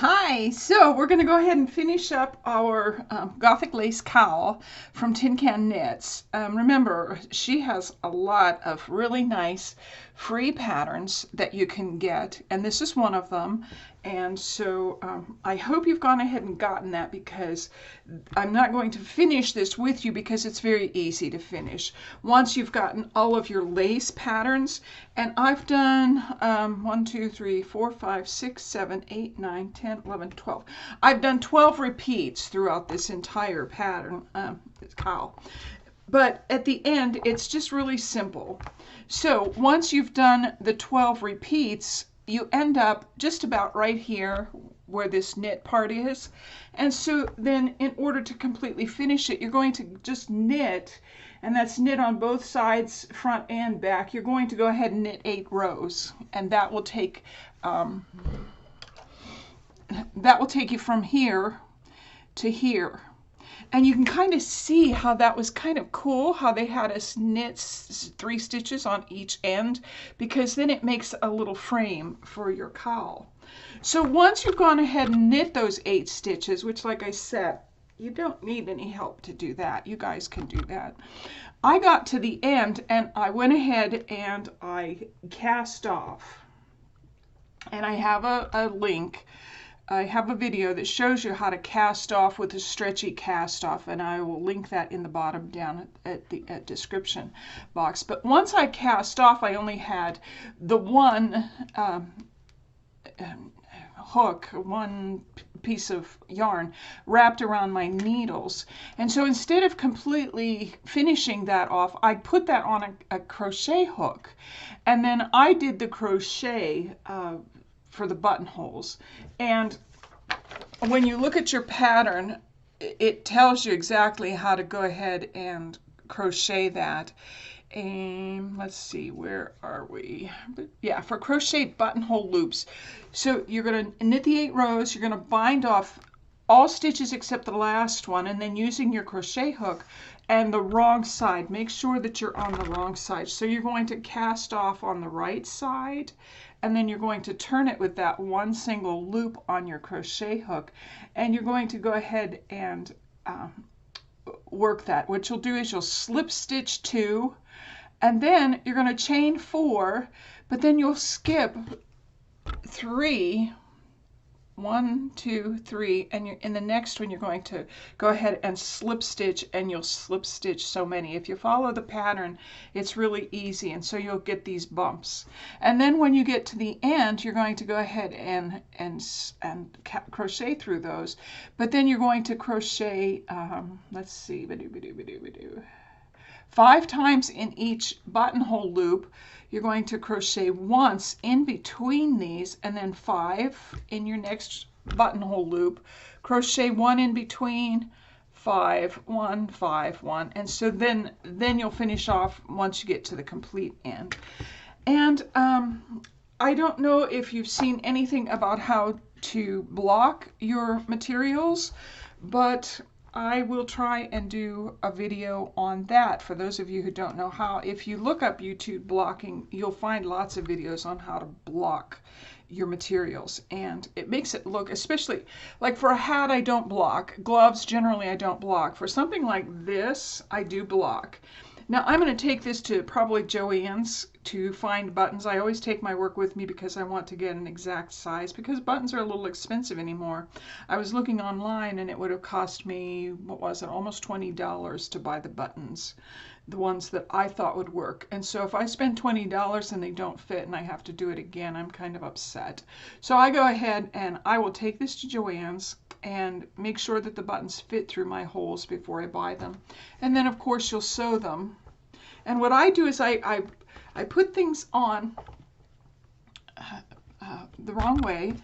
Hi, so we're going to go ahead and finish up our Gothic Lace Cowl from Tin Can Knits. Remember, she has a lot of really nice free patterns that you can get, and this is one of them. And so I hope you've gone ahead and gotten that, because I'm not going to finish this with you because it's very easy to finish once you've gotten all of your lace patterns. And I've done 1, 2, 3, 4, 5, 6, 7, 8, 9, 10, 11, 12. I've done 12 repeats throughout this entire pattern, cowl. But at the end, it's just really simple. So once you've done the 12 repeats, you end up just about right here where this knit part is. And so then in order to completely finish it, you're going to just knit, and that's knit on both sides, front and back. You're going to go ahead and knit 8 rows, and that will take you from here to here. And you can kind of see how that was kind of cool, how they had us knit 3 stitches on each end, because then it makes a little frame for your cowl. So once you've gone ahead and knit those 8 stitches, which, like I said, you don't need any help to do that. You guys can do that. I got to the end and I went ahead and I cast off. And I have a link. I have a video that shows you how to cast off with a stretchy cast off, and I will link that in the bottom down at the description box. But once I cast off, I only had the one hook, one piece of yarn wrapped around my needles. And so instead of completely finishing that off, I put that on a crochet hook. And then I did the crochet for the buttonholes. And when you look at your pattern, it tells you exactly how to go ahead and crochet that. And let's see, where are we? Yeah, for crochet buttonhole loops. So you're going to knit the 8 rows, you're going to bind off all stitches except the last one, and then using your crochet hook and the wrong side, make sure that you're on the wrong side. So you're going to cast off on the right side, and then you're going to turn it with that one single loop on your crochet hook, and you're going to go ahead and work that. What you'll do is you'll slip stitch 2, and then you're going to chain 4, but then you'll skip 3, 1, 2, 3, and you're in the next one. You're going to go ahead and slip stitch, and you'll slip stitch so many. If you follow the pattern, it's really easy, and so you'll get these bumps. And then when you get to the end, you're going to go ahead and crochet through those, but then you're going to crochet, let's see, 5 times in each buttonhole loop. You're going to crochet once in between these, and then 5 in your next buttonhole loop, crochet 1 in between, 5, 1, 5, 1, and so then you'll finish off once you get to the complete end. And I don't know if you've seen anything about how to block your materials, but I will try and do a video on that for those of you who don't know how. If you look up YouTube blocking, you'll find lots of videos on how to block your materials, and it makes it look, especially like for a hat, I don't block. Gloves, generally I don't block. For something like this, I do block. Now I'm going to take this to probably Joann's to find buttons. I always take my work with me because I want to get an exact size, because buttons are a little expensive anymore. I was looking online and it would have cost me, what was it, almost $20 to buy the buttons, the ones that I thought would work. And so if I spend $20 and they don't fit and I have to do it again, I'm kind of upset. So I go ahead and I will take this to Joann's and make sure that the buttons fit through my holes before I buy them. And then of course you'll sew them. And what I do is I put things on the wrong way,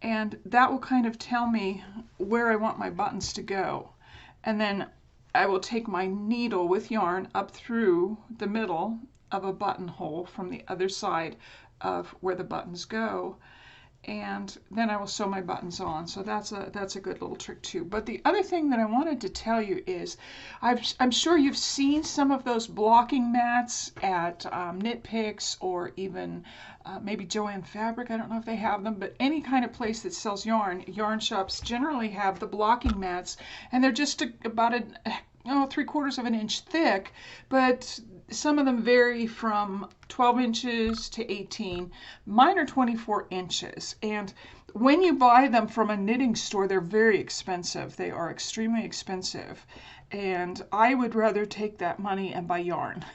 and that will kind of tell me where I want my buttons to go. And then I will take my needle with yarn up through the middle of a buttonhole from the other side of where the buttons go, and then I will sew my buttons on. So that's a good little trick too. But the other thing that I wanted to tell you is, I'm sure you've seen some of those blocking mats at Knit Picks, or even maybe Joann Fabric. I don't know if they have them, but any kind of place that sells yarn, yarn shops generally have the blocking mats, and they're just about 3/4 of an inch thick, but some of them vary from 12 inches to 18. Mine are 24 inches. And when you buy them from a knitting store, they're very expensive. They are extremely expensive. And I would rather take that money and buy yarn.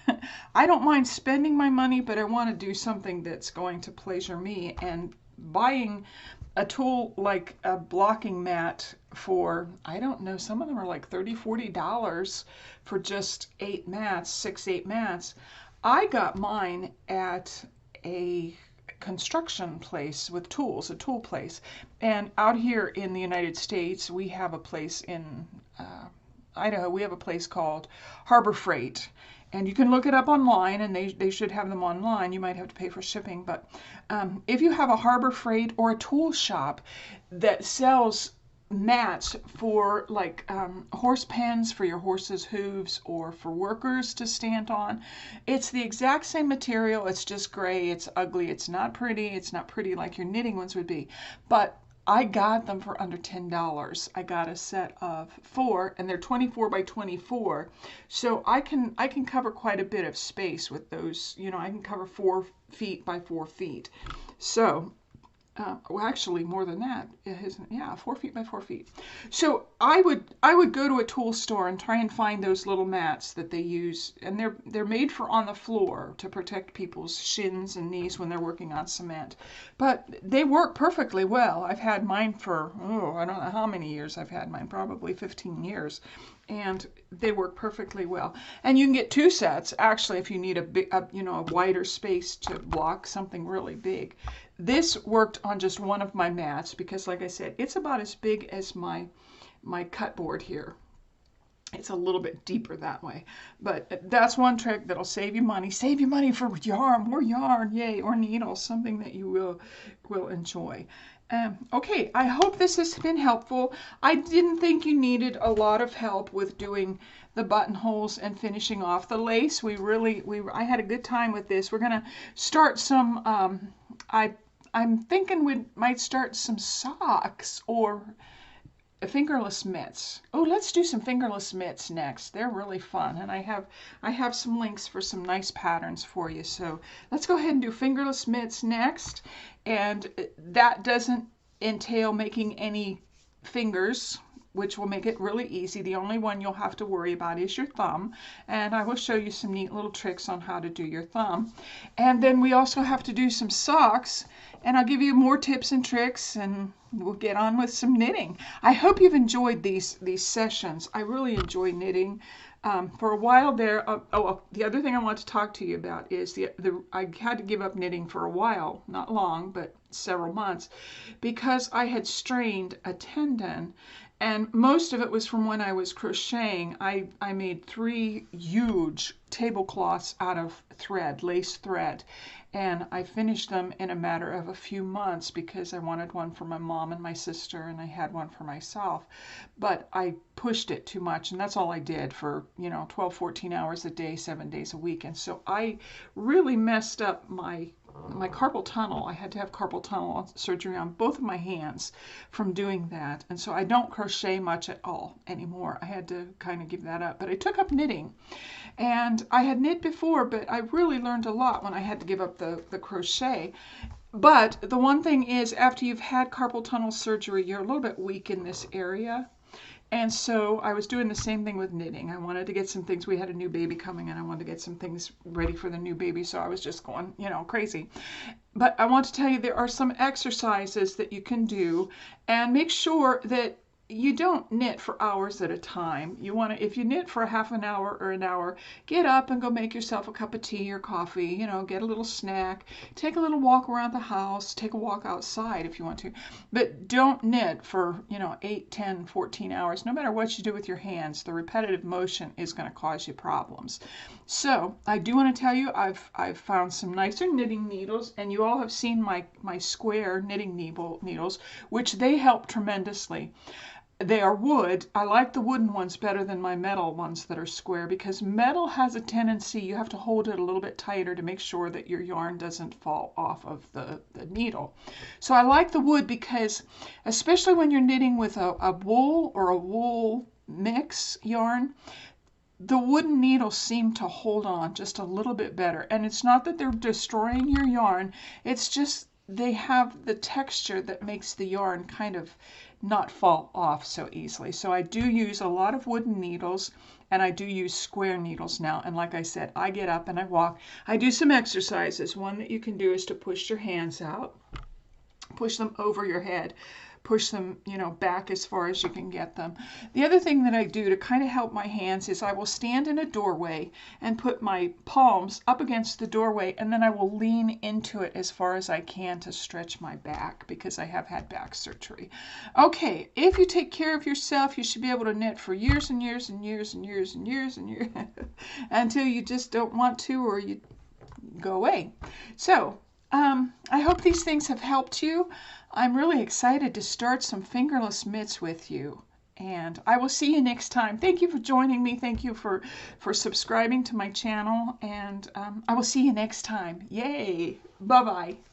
I don't mind spending my money, but I want to do something that's going to pleasure me. And buying a tool like a blocking mat for, I don't know, some of them are like $30, $40 for just 8 mats, 6-8 mats. I got mine at a construction place with tools, a tool place. And out here in the United States, we have a place in Idaho, we have a place called Harbor Freight. And you can look it up online, and they should have them online. You might have to pay for shipping, but if you have a Harbor Freight or a tool shop that sells mats for like horse pens for your horse's hooves, or for workers to stand on, it's the exact same material. It's just gray. It's ugly. It's not pretty. It's not pretty like your knitting ones would be. But I got them for under $10. I got a set of 4, and they're 24 by 24. So I can cover quite a bit of space with those. You know, I can cover 4 feet by 4 feet. So, well, actually more than that. Yeah, 4 feet by 4 feet. So I would go to a tool store and try and find those little mats that they use, and they're made for on the floor to protect people's shins and knees when they're working on cement. But they work perfectly well. I've had mine for, I don't know how many years I've had mine, probably 15 years. And they work perfectly well. And you can get 2 sets, actually, if you need a wider space to block something really big. This worked on just one of my mats because, like I said, it's about as big as my cut board here. It's a little bit deeper that way. But that's one trick that'll save you money. Save you money for yarn, more yarn, yay, or needles, something that you will enjoy. Okay, I hope this has been helpful. I didn't think you needed a lot of help with doing the buttonholes and finishing off the lace. I had a good time with this. We're gonna start some, I'm thinking we might start some socks or fingerless mitts. Oh, let's do some fingerless mitts next. They're really fun, and I have some links for some nice patterns for you. So let's go ahead and do fingerless mitts next, and that doesn't entail making any fingers, which will make it really easy. The only one you'll have to worry about is your thumb, and I will show you some neat little tricks on how to do your thumb. And then we also have to do some socks, and I'll give you more tips and tricks, and we'll get on with some knitting. I hope you've enjoyed these sessions. I really enjoy knitting. For a while there, the other thing I want to talk to you about is I had to give up knitting for a while, not long, but several months, because I had strained a tendon. And most of it was from when I was crocheting. I made 3 huge tablecloths out of thread, lace thread. And I finished them in a matter of a few months because I wanted one for my mom and my sister, and I had one for myself. But I pushed it too much, and that's all I did for, 12, 14 hours a day, 7 days a week. And so I really messed up my carpal tunnel. I had to have carpal tunnel surgery on both of my hands from doing that. And so I don't crochet much at all anymore. I had to kind of give that up. But I took up knitting. And I had knit before, but I really learned a lot when I had to give up the crochet. But the one thing is, after you've had carpal tunnel surgery, you're a little bit weak in this area. And so I was doing the same thing with knitting. I wanted to get some things. We had a new baby coming, and I wanted to get some things ready for the new baby. So I was just going, crazy. But I want to tell you, there are some exercises that you can do, and make sure that you don't knit for hours at a time. You want to, if you knit for a half an hour or an hour, get up and go make yourself a cup of tea or coffee, you know, get a little snack, take a little walk around the house, take a walk outside if you want to, but don't knit for, you know, 8, 10, 14 hours. No matter what you do with your hands, the repetitive motion is going to cause you problems. So I do want to tell you, I've found some nicer knitting needles, and you all have seen my square knitting needles, which they help tremendously. They are wood. I like the wooden ones better than my metal ones that are square, because metal has a tendency, you have to hold it a little bit tighter to make sure that your yarn doesn't fall off of the needle. So I like the wood because, especially when you're knitting with a wool or a wool mix yarn, the wooden needles seem to hold on just a little bit better. And it's not that they're destroying your yarn, it's just they have the texture that makes the yarn kind of not fall off so easily. So I do use a lot of wooden needles, and I do use square needles now. And like I said, I get up and I walk. I do some exercises. One that you can do is to push your hands out, push them over your head, push them, you know, back as far as you can get them. The other thing that I do to kind of help my hands is I will stand in a doorway and put my palms up against the doorway, and then I will lean into it as far as I can to stretch my back, because I have had back surgery. Okay, if you take care of yourself, you should be able to knit for years and years and years and years and years and years until you just don't want to, or you go away. So I hope these things have helped you. I'm really excited to start some fingerless mitts with you, and I will see you next time. Thank you for joining me. Thank you for subscribing to my channel, and I will see you next time. Yay! Bye-bye.